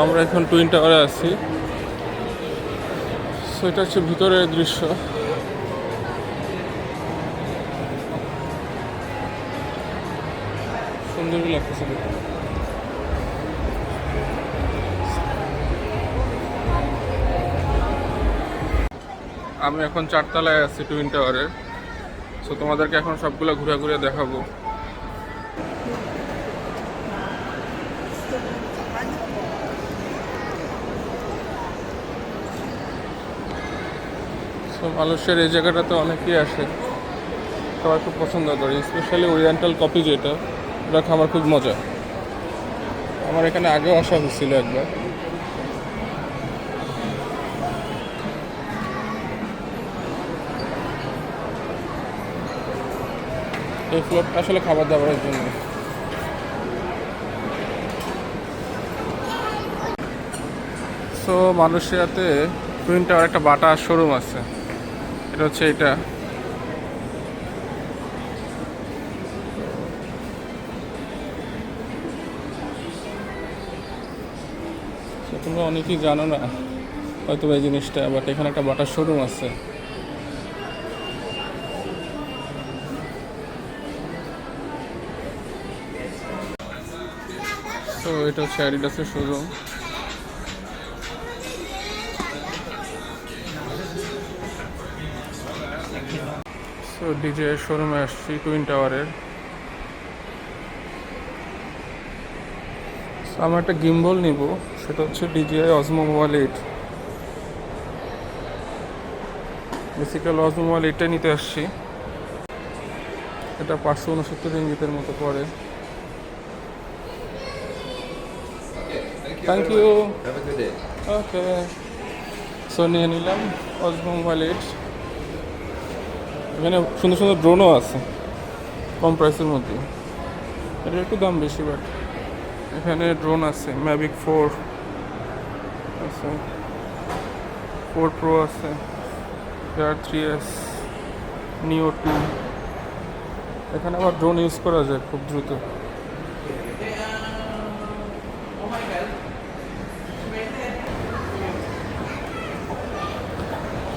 আমরা এখন টুইন টাওয়ারে আছি। সো এটা হচ্ছে ভিতরের দৃশ্য। সুন্দরই লাগতেছে দেখতে। আমি এখন 4 তলায় আছি টুইন টাওয়ারে। সো তোমাদেরকে এখন সবগুলো ঘুরে ঘুরে দেখাবো। সো মালয়েশিয়ার এই জায়গাটাতে অনেকেই আসে, সবাই খুব পছন্দ করে, স্পেশালি ওরিয়েন্টাল কফি যেটা, ওটা খাবার খুব মজা। আমার এখানে আগেও আসা হয়েছিল একবার। এই ফ্লোরটা আসলে খাবার দাবারের জন্য। সো মালয়েশিয়াতে টুইন টাওয়ার একটা বাটা শোরুম আছে, এটা হচ্ছে এটা। তোমরা অনেকেই জানো না হয়তো এই জিনিসটা, বাট এখানে একটা বাটার শোরুম আছে। তো এটা হচ্ছে অ্যাডিডাসের শোরুম। সো ডিজে শোরুমে আসছি টুইন টাওয়ারের। আমার একটা গিম্বল নিব, সেটা হচ্ছে DJI Osmo Mobile 8। Basically Osmo Mobile 8টা নিতে আসছি। এটা 569 রিঙ্গিতের মতো পড়ে। Thank you. ওকে, সো নিয়ে নিলাম Osmo Mobile 8। এখানে সুন্দর সুন্দর ড্রোনও আছে কম প্রাইসের মধ্যে। এটা একটু দাম বেশি, বাট এখানে ড্রোন আছে। ম্যাভিক 4 আছে, 4 Pro আছে, Air 3s, Neo 2। এখানে আবার ড্রোন ইউজ করা যায় খুব দ্রুত।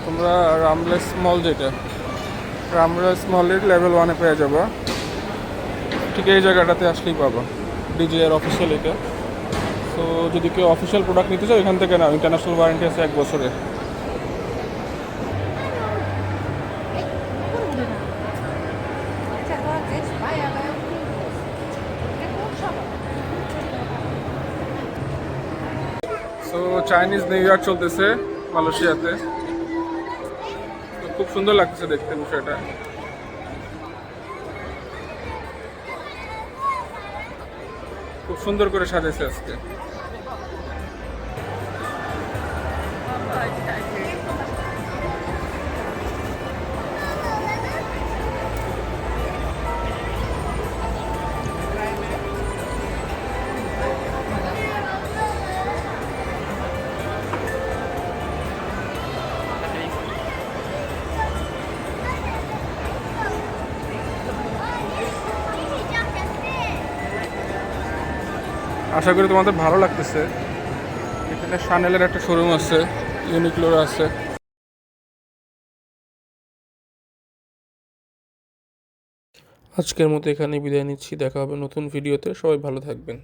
তোমরা রামলেস মল, যেটা রামলেস মলের লেভেল 1-এ পেয়ে যাবা। ঠিক এই জায়গাটাতে আসলেই পাবা DJI এর অফিসিয়াল এটা। তো যদি কেউ অফিসিয়াল প্রোডাক্ট নিতে চাও এখান থেকে না, ইন্টারন্যাশনাল ওয়ারেন্টি আছে 1 বছরের। সো চাইনিজ নিউ ইয়ার চলতেছে মালয়েশিয়াতে, তো খুব সুন্দর লাগছে দেখতে বিষয়টা। খুব সুন্দর করে সাজাইছে আজকে। আশা করি তোমাদের ভালো লাগতেছে। এখানে শানেলের একটা শোরুম আছে, ইউনিক্লোর আছে। আজকের মতো এখানে বিদায় নিচ্ছি, দেখা হবে নতুন ভিডিওতে। সবাই ভালো থাকবেন।